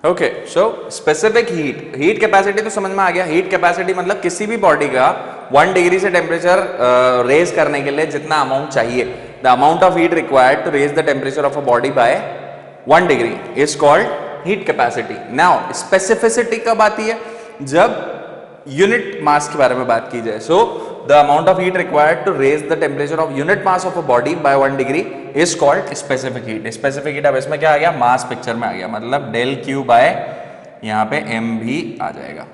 Okay, so specific heat capacity तो समझ में आ गया। हीट कैपेसिटी मतलब किसी भी बॉडी का 1 डिग्री से टेम्परेचर रेज करने के लिए जितना अमाउंट चाहिए, the amount of heat required to raise the temperature of a body by 1 degree is called heat capacity. Now specificity कब आती है? जब यूनिट मास के बारे में बात की जाए। So the amount of heat required to raise the temperature of unit mass of a body by 1 degree is called specific heat. Specific heat अब इसमें क्या आ गया? मास पिक्चर में आ गया, मतलब डेल क्यू बाय यहां पे एम भी आ जाएगा।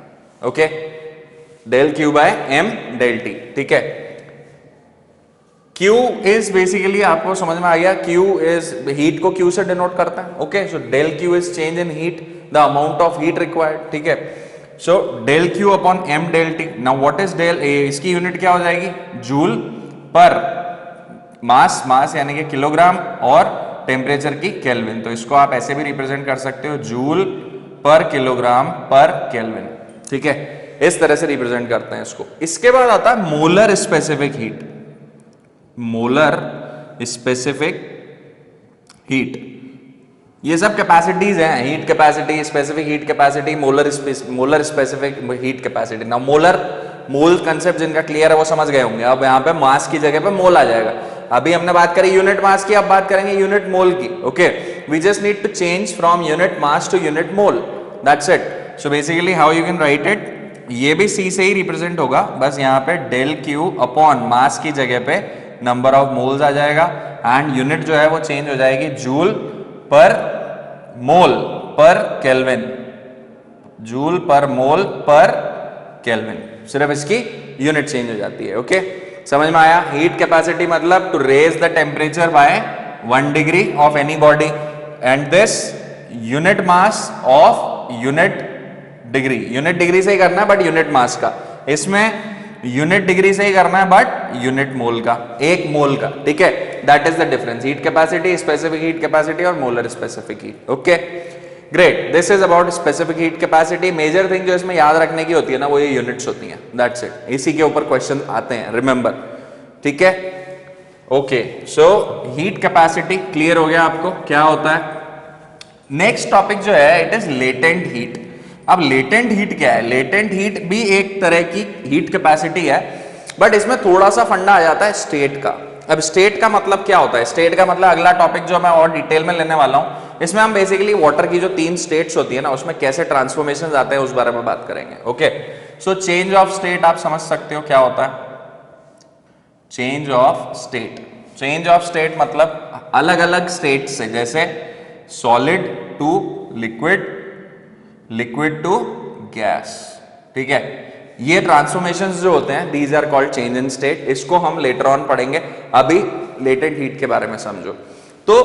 Okay, del Q by M del T, ठीक है। Q इज बेसिकली आपको समझ में आ गया, Q इज हीट को Q से डिनोट करता है। Okay, so del Q is change in heat, the amount of heat required, ठीक है। So del Q upon M del T. Now what is del, इसकी यूनिट क्या हो जाएगी? जूल पर मास, मास यानी कि किलोग्राम, और टेम्परेचर की केल्विन। तो इसको आप ऐसे भी रिप्रेजेंट कर सकते हो, जूल पर किलोग्राम पर केल्विन, ठीक है। इस तरह से रिप्रेजेंट करते हैं इसको। इसके बाद आता है molar specific heat. Molar specific heat, ये सब कैपेसिटीज हैं, heat capacity, specific heat capacity, molar specific heat capacity. ना मोल कंसेप्ट जिनका क्लियर है वो समझ गए होंगे। अब यहाँ पे मास की जगह पे मोल आ जाएगा। अभी हमने बात करी यूनिट मास की, अब बात करेंगे यूनिट मोल की। Okay, we just need to change from unit mass to unit mole, that's it. So basically how you can write it, ये भी C से ही रिप्रेजेंट होगा, बस यहाँ पे डेल Q अपॉन मास की जगह पे नंबर ऑफ मोल्स आ जाएगा, एंड यूनिट जो है वो चेंज हो जाएगी, जूल पर मोल पर केल्विन, जूल पर मोल पर केल्विन, सिर्फ इसकी यूनिट चेंज हो जाती है। ओके, समझ में आया? हीट कैपेसिटी मतलब to raise the temperature by 1 degree of any body, and this unit mass of unit degree. Unit degree से ही करना है बट यूनिट मास का, इसमें यूनिट डिग्री से ही करना है बट यूनिट मोल का, एक मोल का, ठीक है। That is the difference, heat capacity, specific heat capacity और molar specific heat. Okay, great, this is about specific heat capacity. Major thing जो इसमें याद रखने की होती है ना, वो ये यूनिट्स होती हैं, दैट्स इट। इसी के ऊपर क्वेश्चन आते हैं, रिमेंबर, ठीक है। Okay, so heat capacity clear हो गया आपको क्या होता है। नेक्स्ट टॉपिक जो है इट इज लेटेंट हीट। अब लेटेंट हीट क्या है? लेटेंट हीट भी एक तरह की हीट कैपेसिटी है, बट इसमें थोड़ा सा फंडा आ जाता है स्टेट का। अब स्टेट का मतलब क्या होता है? स्टेट का मतलब अगला टॉपिक जो मैं और डिटेल में लेने वाला हूं, इसमें हम बेसिकली वाटर की जो 3 स्टेट्स होती है ना, उसमें कैसे ट्रांसफॉर्मेशन आते हैं उस बारे में बात करेंगे। Okay, so change of state आप समझ सकते हो क्या होता है? Change of state, change of state मतलब अलग अलग स्टेट से, जैसे solid to liquid, liquid to gas, ठीक है। ये ट्रांसफॉर्मेशंस जो होते हैं, these are called change in state. इसको हम लेटर ऑन पढ़ेंगे, अभी लेटेंट हीट के बारे में समझो। तो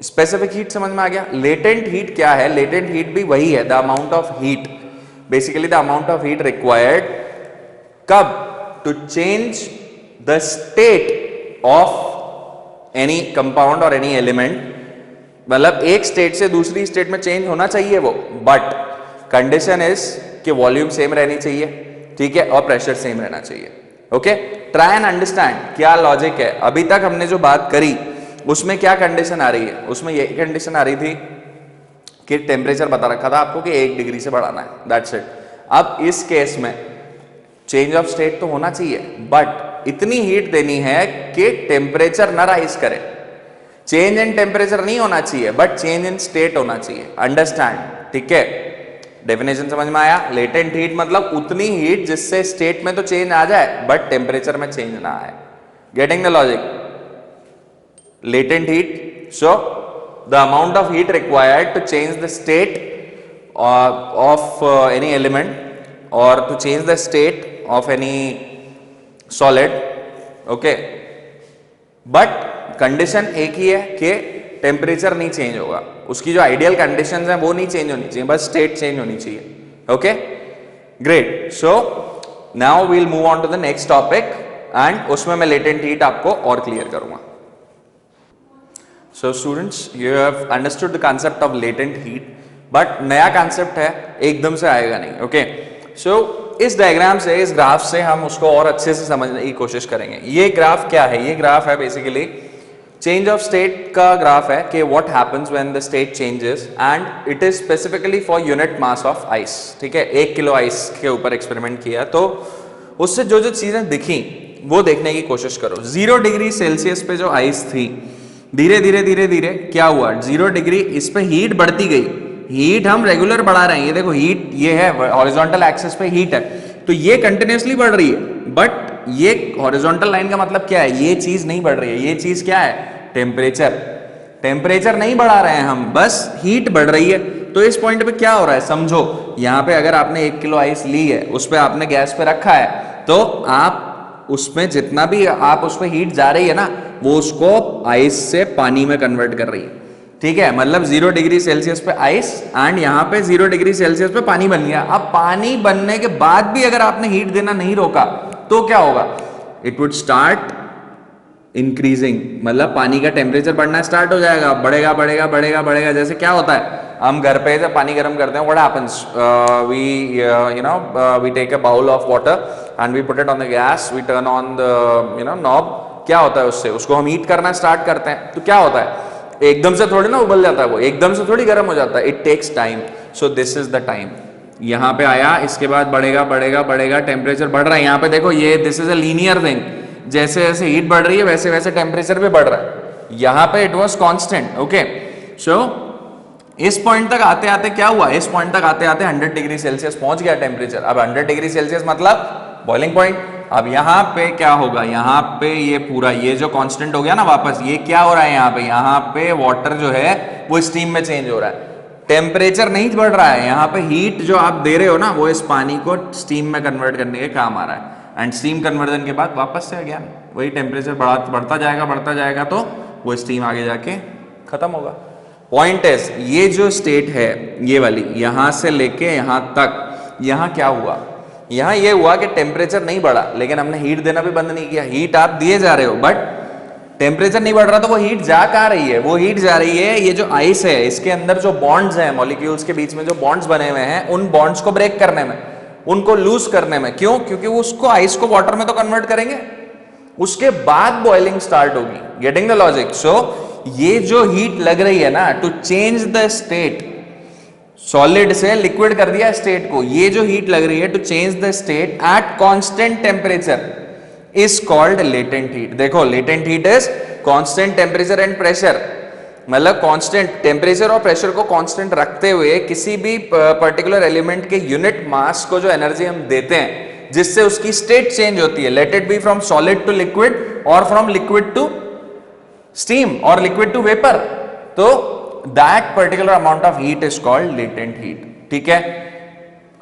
स्पेसिफिक हीट समझ में आ गया। लेटेंट हीट क्या है? लेटेंट हीट भी वही है, the amount of heat, basically the amount of heat required कब? To change the state of any compound और एनी एलिमेंट, मतलब एक स्टेट से दूसरी स्टेट में चेंज होना चाहिए वो, बट कंडीशन इज कि वॉल्यूम सेम रहनी चाहिए, ठीक है, और प्रेशर सेम रहना चाहिए। ओके, ट्राई एंड अंडरस्टैंड क्या लॉजिक है। अभी तक हमने जो बात करी उसमें क्या कंडीशन आ रही है? उसमें ये कंडीशन आ रही थी कि टेम्परेचर बता रखा था आपको कि 1 डिग्री से बढ़ाना है, दैट्स इट। अब इस केस में चेंज ऑफ स्टेट तो होना चाहिए, बट इतनी हीट देनी है कि टेम्परेचर ना राइज करे। चेंज इन टेम्परेचर नहीं होना चाहिए, बट चेंज इन स्टेट होना चाहिए, अंडरस्टैंड, ठीक है। डेफिनेशन समझ में आया? लेटेंट हीट मतलब उतनी हीट जिससे स्टेट में तो चेंज आ जाए बट टेम्परेचर में चेंज ना आए। Getting the logic? Latent heat, so the amount of heat required to change the state of any element और to change the state of any solid, okay, but condition एक ही है कि temperature नहीं change होगा, उसकी जो आइडियल कंडीशंस हैं वो नहीं चेंज होनी चाहिए, बस स्टेट चेंज होनी चाहिए। Okay, great, so now we'll move on to the next topic and उसमें मैं लेटेंट हीट आपको और क्लियर करूंगा। So students, you have understood the concept of latent heat, but नया कांसेप्ट है, एकदम से आएगा नहीं। ओके, सो इस डायग्राम से, इस ग्राफ से हम उसको और अच्छे से समझने की कोशिश करेंगे। ये ग्राफ क्या है? ये ग्राफ है बेसिकली चेंज ऑफ स्टेट का ग्राफ है कि what happens when the state changes and it is specifically for unit mass of ice, ठीक है। 1 किलो आइस के ऊपर एक्सपेरिमेंट किया, तो उससे जो जो चीजें दिखी वो देखने की कोशिश करो। 0 डिग्री सेल्सियस पे जो आइस थी, धीरे धीरे धीरे धीरे क्या हुआ, 0 डिग्री इस पे हीट बढ़ती गई। हीट हम रेगुलर बढ़ा रहे हैं, ये देखो हीट, ये है हॉरिजॉन्टल एक्सिस पे हीट है, तो ये कंटिन्यूसली बढ़ रही है। बट ये हॉरिजॉन्टल लाइन का मतलब क्या है, ये चीज नहीं बढ़ रही है, ये चीज क्या है, टेम्परेचर। टेम्परेचर नहीं बढ़ा रहे हैं हम, बस हीट बढ़ रही है। तो इस पॉइंट पे क्या हो रहा है, समझो यहाँ पे अगर आपने 1 किलो आइस ली है, उस पे आपने गैस पे रखा है, तो आप उसमें जितना भी आप उस पे हीट जा रही है ना, वो उसको आइस से पानी में कन्वर्ट कर रही है, ठीक है। मतलब 0 डिग्री सेल्सियस पे आइस एंड यहाँ पे 0 डिग्री सेल्सियस पे पानी बन गया। अब पानी बनने के बाद भी अगर आपने हीट देना नहीं रोका तो क्या होगा, इट वुड स्टार्ट इंक्रीजिंग, मतलब पानी का टेम्परेचर बढ़ना स्टार्ट हो जाएगा, बढ़ेगा बढ़ेगा बढ़ेगा बढ़ेगा। जैसे क्या होता है, हम घर पे जब पानी गर्म करते हैं, what happens, we take a bowl of water and we put it on the gas, we turn on the knob. क्या होता है उससे, उसको हम हीट करना स्टार्ट करते हैं, तो क्या होता है, एकदम से थोड़ी ना उबल जाता है, वो एकदम से थोड़ी गर्म हो जाता है, it takes time. So this is the time. यहाँ पे आया, इसके बाद बढ़ेगा बढ़ेगा बढ़ेगा, टेम्परेचर बढ़ रहा है। यहाँ पे देखो, ये this is a linear thing, जैसे जैसे हीट बढ़ रही है वैसे वैसे टेम्परेचर भी बढ़ रहा है। यहाँ पे इट वॉज कॉन्स्टेंट, ओके। सो इस पॉइंट तक आते आते क्या हुआ, इस पॉइंट तक आते आते 100 डिग्री सेल्सियस पहुंच गया टेम्परेचर। अब 100 डिग्री सेल्सियस मतलब बॉइलिंग पॉइंट। अब यहाँ पे क्या होगा, यहाँ पे ये पूरा, ये जो कांस्टेंट हो गया ना वापस, ये क्या हो रहा है यहाँ पे वाटर जो है वो स्टीम में चेंज हो रहा है, टेम्परेचर नहीं बढ़ रहा है। यहाँ पे हीट जो आप दे रहे हो ना, वो इस पानी को स्टीम में कन्वर्ट करने के काम आ रहा है। एंड स्टीम कन्वर्जन के बाद वापस से अगेन वही टेम्परेचर बढ़ता जाएगा, तो वो स्टीम आगे जाके खत्म होगा। पॉइंट इज, ये जो स्टेट है ये वाली, यहां से लेके यहां तक, यहां क्या हुआ, यहां ये हुआ कि टेम्परेचर नहीं बढ़ा, लेकिन हमने हीट देना भी बंद नहीं किया। हीट आप दिए जा रहे हो बट टेम्परेचर नहीं बढ़ रहा, तो वो हीट जा कहां रही है, वो हीट जा रही है, ये जो आइस है इसके अंदर जो बॉन्ड्स हैं, मॉलिक्यूल्स के बीच में जो बॉन्ड्स बने हुए हैं, उन बॉन्ड्स को ब्रेक करने में, उनको लूज करने में। क्यों, क्योंकि वो उसको आइस को वाटर में तो कन्वर्ट करेंगे, उसके बाद बॉइलिंग स्टार्ट होगी। Getting the logic. सो ये जो हीट लग रही है ना, to change the state, solid से लिक्विड कर दिया स्टेट को, ये जो हीट लग रही है to change the state at constant temperature is called latent heat. देखो, latent heat is constant temperature and pressure, मतलब कांस्टेंट टेम्परेचर और प्रेशर को कांस्टेंट रखते हुए किसी भी पर्टिकुलर एलिमेंट के यूनिट मास को जो एनर्जी हम देते हैं, जिससे उसकी स्टेट चेंज होती है, let it be from solid to liquid और फ्रॉम लिक्विड टू स्टीम और लिक्विड टू वेपर, तो that particular amount of heat is called latent heat, ठीक है।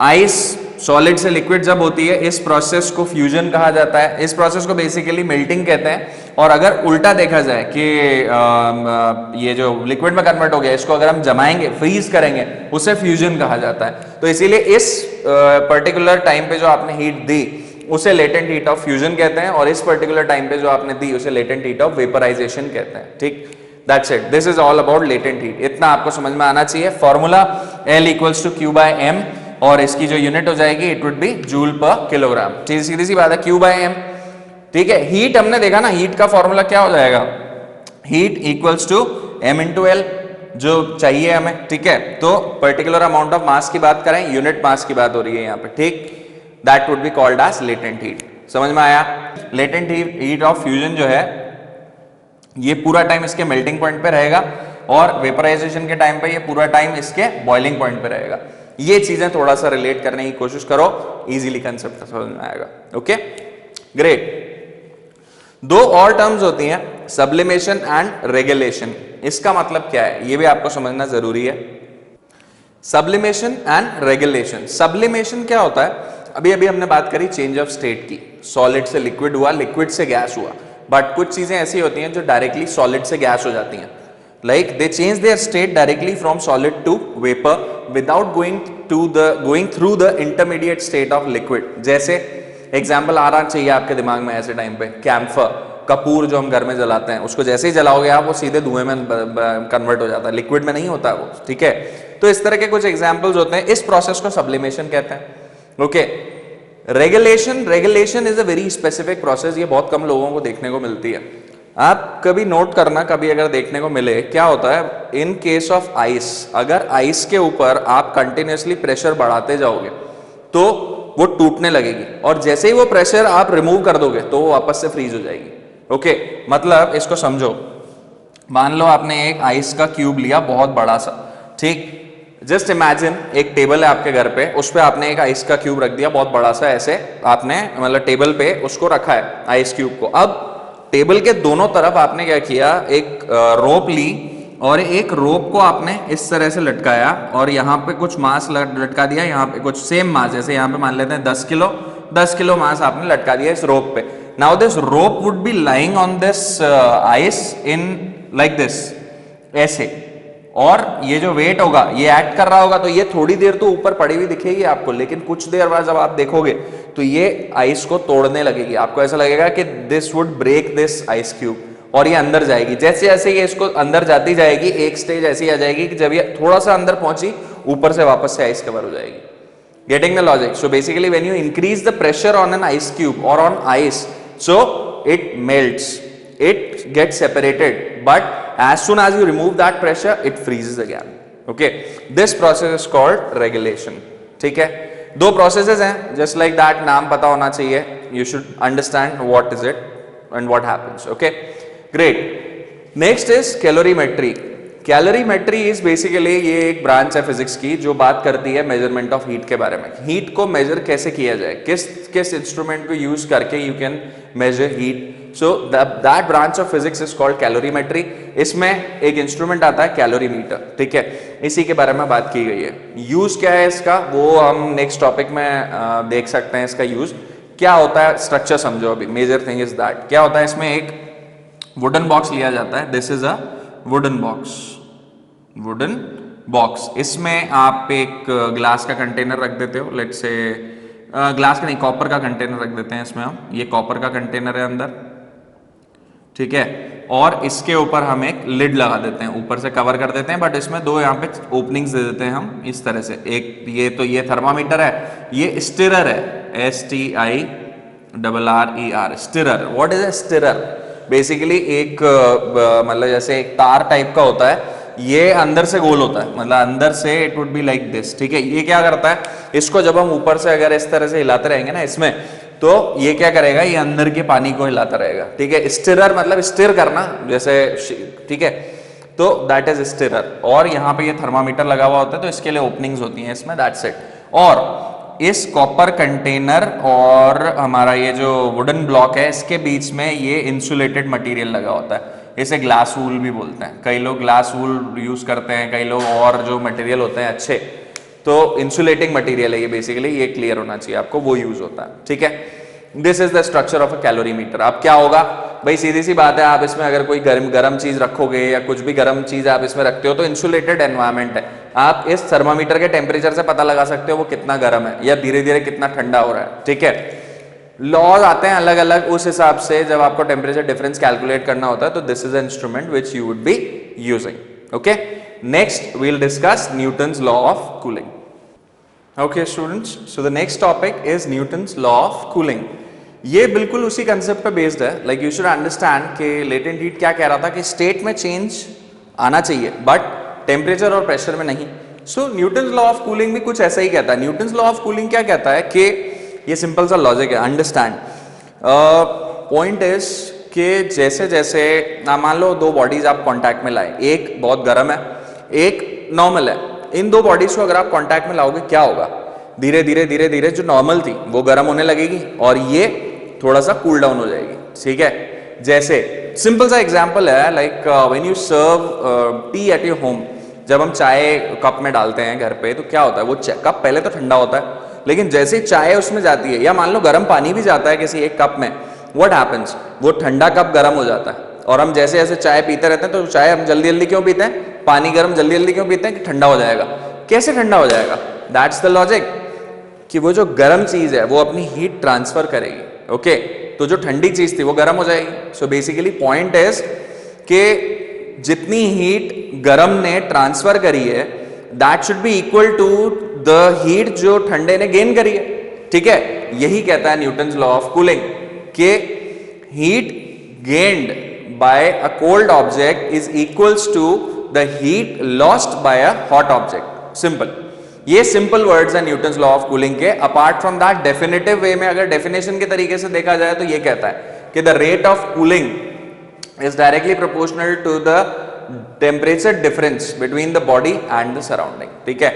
आइस सॉलिड से लिक्विड जब होती है, इस प्रोसेस को फ्यूजन कहा जाता है, इस प्रोसेस को बेसिकली मेल्टिंग कहते हैं। और अगर उल्टा देखा जाए कि ये जो लिक्विड में कन्वर्ट हो गया, इसको अगर हम जमाएंगे, फ्रीज करेंगे, उसे फ्यूजन कहा जाता है। तो इसीलिए इस पर्टिकुलर टाइम पे जो आपने हीट दी उसे लेटेंट हीट ऑफ फ्यूजन कहते हैं, और इस पर्टिकुलर टाइम पे जो आपने दी उसे लेटेंट हीट ऑफ वेपराइजेशन कहते हैं, ठीक। That's it, this is all about latent heat. इतना आपको समझ में आना चाहिए। Formula L equals to Q by M, और इसकी जो यूनिट हो जाएगी it would be joule per kilogram. सीधी सी बात है, Q बाय M, ठीक है। हीट हमने देखा ना, हीट का फॉर्मूला क्या हो जाएगा, heat equals to M into L, जो चाहिए हमें, ठीक है। तो पर्टिकुलर अमाउंट ऑफ मास की बात करें, यूनिट मास की बात हो रही है यहाँ पे, ठीक। That would be called as latent heat. समझ में आया। लेटेंट हीट ऑफ फ्यूजन जो है, ये पूरा टाइम इसके मेल्टिंग पॉइंट पे रहेगा, और वेपराइजेशन के टाइम पे ये पूरा टाइम इसके बॉइलिंग पॉइंट पे रहेगा। ये चीजें थोड़ा सा रिलेट करने की कोशिश करो, इजीली कंसेप्ट समझ में आएगा। Okay, great. दो और टर्म्स होती हैं, सब्लिमेशन एंड रेगुलेशन। इसका मतलब क्या है, ये भी आपको समझना जरूरी है। Sublimation and regulation. सब्लिमेशन क्या होता है, अभी अभी हमने बात करी चेंज ऑफ स्टेट की, सॉलिड से लिक्विड हुआ, लिक्विड से गैस हुआ, बट कुछ चीजें ऐसी होती हैं जो डायरेक्टली सॉलिड से गैस हो जाती हैं, like they change their state directly from solid to vapour without going through the intermediate state of liquid. जैसे एग्जाम्पल आ रहा चाहिए आपके दिमाग में ऐसे टाइम पे, कैम्फर, कपूर जो हम घर में जलाते हैं, उसको जैसे ही जलाओगे आप, वो सीधे धुएं में कन्वर्ट हो जाता है, लिक्विड में नहीं होता वो, ठीक है। तो इस तरह के कुछ एग्जाम्पल्स होते हैं, इस प्रोसेस को सब्लिमेशन कहते हैं। Okay, regulation is a very specific process, ये बहुत कम लोगों को देखने को मिलती है। आप कभी नोट करना, कभी अगर देखने को मिले क्या होता है इन केस ऑफ आइस, अगर आइस के ऊपर आप कंटिन्यूसली प्रेशर बढ़ाते जाओगे तो वो टूटने लगेगी, और जैसे ही वो प्रेशर आप रिमूव कर दोगे तो वो वापस से फ्रीज हो जाएगी। ओके, मतलब इसको समझो, मान लो आपने एक आइस का क्यूब लिया बहुत बड़ा सा, ठीक, जस्ट इमेजिन एक टेबल है आपके घर पे, उस पे आपने एक आइस का क्यूब रख दिया बहुत बड़ा सा, ऐसे आपने मतलब टेबल पे उसको रखा है आइस क्यूब को। अब टेबल के दोनों तरफ आपने क्या किया, एक रोप ली और एक रोप को आपने इस तरह से लटकाया और यहाँ पे कुछ मास लटका दिया, यहाँ पे कुछ सेम मास, जैसे यहाँ पे मान लेते हैं 10 किलो मास आपने लटका दिया इस रोप पे। Now this rope would be lying on this ice in like this, ऐसे, और ये जो वेट होगा ये एक्ट कर रहा होगा, तो ये थोड़ी देर तो ऊपर पड़ी हुई दिखेगी आपको, लेकिन कुछ देर बाद जब आप देखोगे तो ये आइस को तोड़ने लगेगी, आपको ऐसा लगेगा कि this would break this ice cube, और ये अंदर जाएगी। जैसे जैसे ये इसको अंदर जाती जाएगी, एक स्टेज ऐसी आ जाएगी कि जब ये थोड़ा सा अंदर पहुंची, ऊपर से वापस से आइस कवर हो जाएगी। Getting the logic? So basically when you increase the pressure on an ice cube और on ice, so it melts, it gets separated, but as soon as you remove that pressure it freezes again. Okay, this process is called regulation. ठीक है, दो processes हैं, just like that, नाम पता होना चाहिए, you should understand what is it and what happens. Okay, great. Next is calorimetry. Calorimetry is basically ये एक ब्रांच है फिजिक्स की जो बात करती है मेजरमेंट ऑफ हीट के बारे में। हीट को मेजर कैसे किया जाए, किस किस इंस्ट्रूमेंट को यूज करके you can measure heat. So that branch of physics is called calorimetry. इसमें एक इंस्ट्रूमेंट आता है कैलोरीमीटर, ठीक है, इसी के बारे में बात की गई है। यूज क्या है इसका वो हम नेक्स्ट टॉपिक में देख सकते हैं। इसका यूज क्या होता है, स्ट्रक्चर समझो अभी। मेजर थिंग इज दैट, क्या होता है, इसमें एक वुडन बॉक्स लिया जाता है, this is a wooden box, wooden box. इसमें आप एक ग्लास का कंटेनर रख देते हो, लेट्स से ग्लास का नहीं, कॉपर का कंटेनर रख देते हैं इसमें हम। ये कॉपर का कंटेनर है अंदर, ठीक है, और इसके ऊपर हम एक लिड लगा देते हैं, ऊपर से कवर कर देते हैं, बट इसमें दो यहाँ पे ओपनिंग्स दे देते हैं हम इस तरह से। एक ये तो ये थर्मामीटर है, ये स्टिरर है, STIRRER, stirrer. What is a stirrer? Basically एक मतलब जैसे एक तार टाइप का होता है, ये अंदर से गोल होता है, मतलब अंदर से it would be like this, ठीक है। ये क्या करता है, इसको जब हम ऊपर से अगर इस तरह से हिलाते रहेंगे ना इसमें, तो ये क्या करेगा, ये अंदर के पानी को हिलाता रहेगा, ठीक है। स्टिरर मतलब स्टिर करना जैसे, ठीक है, तो दैट इज स्टिरर। और यहाँ पे ये थर्मामीटर लगा हुआ होता है, तो इसके लिए ओपनिंग्स होती हैं इसमें, दैट्स इट। और इस कॉपर कंटेनर और हमारा ये जो वुडन ब्लॉक है, इसके बीच में ये इंसुलेटेड मटेरियल लगा होता है, इसे ग्लास वूल भी बोलते हैं। कई लोग ग्लास वूल यूज करते हैं, कई लोग और जो मटेरियल होते हैं अच्छे, तो इंसुलेटिंग मटेरियल है ये बेसिकली, ये क्लियर होना चाहिए आपको, वो यूज होता है, ठीक है। This is the structure of a calorimeter. अब क्या होगा भाई, सीधी सी बात है, आप इसमें अगर कोई गर्म चीज रखोगे या कुछ भी गर्म चीज आप इसमें रखते हो तो इंसुलेटेड एनवायरमेंट है, आप इस थर्मामीटर के टेम्परेचर से पता लगा सकते हो वो कितना गर्म है या धीरे धीरे कितना ठंडा हो रहा है, ठीक है। लॉज आते हैं अलग अलग, उस हिसाब से जब आपको टेम्परेचर डिफरेंस कैलकुलेट करना होता है, तो this is an instrument which you would be using. Okay, next we will discuss Newton's law of cooling. Okay students, so the next topic is Newton's law of cooling. ये बिल्कुल उसी concept पे based है, like you should understand कि latent heat क्या कह रहा था कि स्टेट में चेंज आना चाहिए बट टेम्परेचर और प्रेशर में नहीं। सो न्यूटन्स लॉ ऑफ कूलिंग भी कुछ ऐसा ही कहता है। न्यूटन्स लॉ ऑफ कूलिंग क्या कहता है कि ये सिंपल सा लॉजिक है, अंडरस्टैंड। पॉइंट इज कि जैसे जैसे मान लो दो बॉडीज आप कॉन्टैक्ट में लाए, एक बहुत गर्म है एक नॉर्मल है, इन दो बॉडीज को अगर आप कांटेक्ट में लाओगे क्या होगा, धीरे धीरे धीरे धीरे जो नॉर्मल थी वो गर्म होने लगेगी और ये थोड़ा सा कूल डाउन हो जाएगी, ठीक है। जैसे सिंपल सा एग्जांपल है, like when you serve tea at your home, जब हम चाय कप में डालते हैं घर पे तो क्या होता है, वो कप पहले तो ठंडा होता है, लेकिन जैसे चाय उसमें जाती है या मान लो गर्म पानी भी जाता है किसी एक कप में, व्हाट हैपेंस, वो ठंडा कप गर्म हो जाता है और हम जैसे जैसे चाय पीते रहते हैं, तो चाय हम जल्दी जल्दी क्यों पीते हैं, पानी गर्म जल्दी जल्दी क्यों पीते हैं कि ठंडा हो जाएगा। कैसे ठंडा हो जाएगा, दैट्स द लॉजिक, कि वो जो गर्म चीज है वो अपनी हीट ट्रांसफर करेगी, ओके, तो जो ठंडी चीज थी वो गर्म हो जाएगी। सो बेसिकली पॉइंट इज कि जितनी हीट गर्म ने ट्रांसफर करी है that should be equal to the heat जो ठंडे ने गेन करी है, ठीक है। यही कहता है न्यूटन्स लॉ ऑफ कूलिंग कि heat gained by a cold object is equals to the heat lost by a hot object. Simple. ये सिंपल वर्ड्स है न्यूटन्स लॉ ऑफ कूलिंग के. अपार्ट फ्रॉम दैट डेफिनेटिव वे में अगर definition के तरीके से देखा जाए तो ये कहता है कि the rate of cooling is directly proportional to the temperature difference between the body and the surrounding. ठीक है,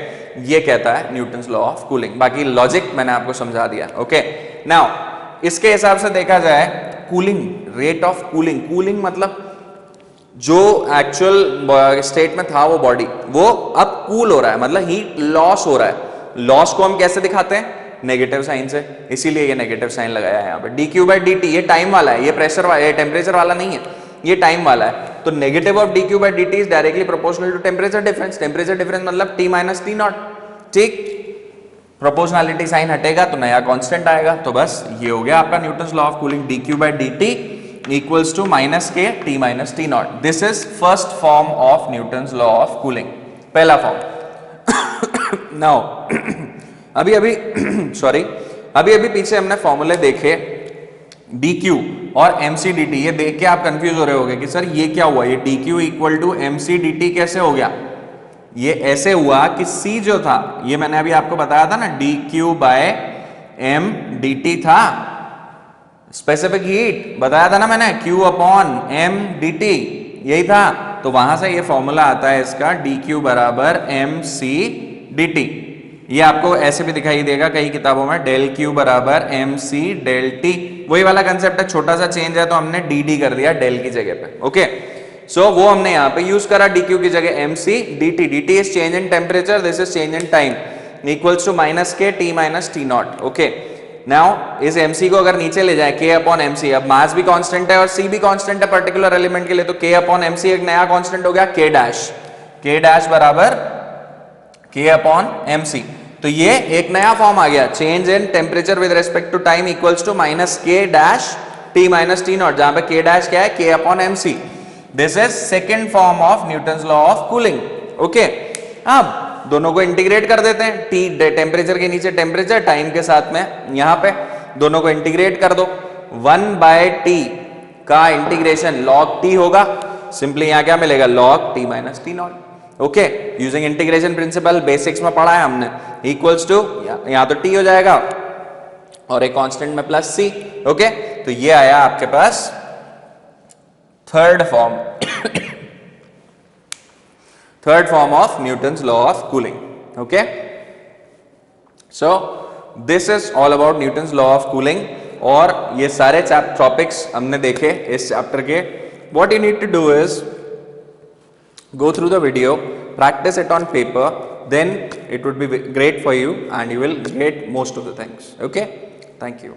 ये कहता है न्यूटन्स लॉ ऑफ कूलिंग. बाकी लॉजिक मैंने आपको समझा दिया. ओके, नाउ इसके हिसाब से देखा जाए cooling, rate of cooling, cooling मतलब जो एक्चुअल स्टेट में था वो बॉडी, वो अब कूल हो रहा है, मतलब हीट लॉस हो रहा है. लॉस को हम कैसे दिखाते हैं? नेगेटिव साइन से, इसीलिए ये नेगेटिव साइन लगाया है यहाँ पे. D Q by D t ये टाइम वाला है, ये प्रेशर वाला, ये टेम्परेचर वाला नहीं है, ये टाइम वाला है. तो negative of D Q by D T is directly proportional to temperature difference. Temperature difference मतलब टी माइनस टी नॉट. ठीक, प्रोपोर्शनलिटी साइन हटेगा तो नया कांस्टेंट आएगा. तो बस ये हो गया आपका Newton's law of cooling. D Q by D t equals to minus k t minus T naught. This is first form of Newton's law of cooling, पहला फॉर्म. नाउ अभी सॉरी अभी पीछे हमने फॉर्मूले देखे डी क्यू और एम सी डी टी. ये देख के आप कंफ्यूज हो रहे होगे कि सर ये क्या हुआ, ये D Q equal to M C D T कैसे हो गया? ये ऐसे हुआ कि C जो था, ये मैंने अभी आपको बताया था ना, D Q by M D T था. स्पेसिफिक हीट बताया था ना मैंने, Q upon M D T, यही था. तो वहां से ये फॉर्मूला आता है इसका, डी क्यू बराबर एम सी डी टी. ये आपको ऐसे भी दिखाई देगा कई किताबों में, डेल क्यू बराबर एम सी डेल टी. वही वाला कंसेप्ट है, छोटा सा चेंज है तो हमने डी डी कर दिया डेल की जगह पे. ओके, सो वो हमने यहाँ पे यूज करा डी क्यू की जगह m C D t. D T is change in temperature, this is change in time, equals to minus k t minus T naught. Okay, now इस एम सी को अगर नीचे ले जाए, के अपॉन एम सी, अब मास भी कांस्टेंट है और सी भी कांस्टेंट है पर्टिकुलर एलिमेंट के लिए, तो के अपॉन एम सी एक नया कांस्टेंट हो गया, के डैश. के डैश बराबर के अपॉन एम सी. तो ये एक नया फॉर्म आ गया, change in temperature with respect to time equals to minus k dash t minus T naught, जहां पे के डैश क्या है, k upon m c. This is second form of Newton's law of cooling. Okay, अब दोनों को integrate कर देते हैं. टी टेम्परेचर के नीचे टेम्परेचर, टाइम के साथ में यहां पे दोनों को इंटीग्रेट कर दो. 1 बाय टी का इंटीग्रेशन log टी होगा. सिंपली यहां क्या मिलेगा, log T minus T naught. Okay, using integration principle, basics में पढ़ा है हमने. इक्वल्स टू यहां तो टी हो जाएगा और एक कांस्टेंट में प्लस सी. ओके, तो ये आया आपके पास third form of Newton's law of cooling. Okay, so this is all about Newton's law of cooling. और ये सारे टॉपिक्स हमने देखे इस चैप्टर के. What you need to do is go through the video, practice it on paper, then it would be great for you and you will get most of the things. Okay, thank you.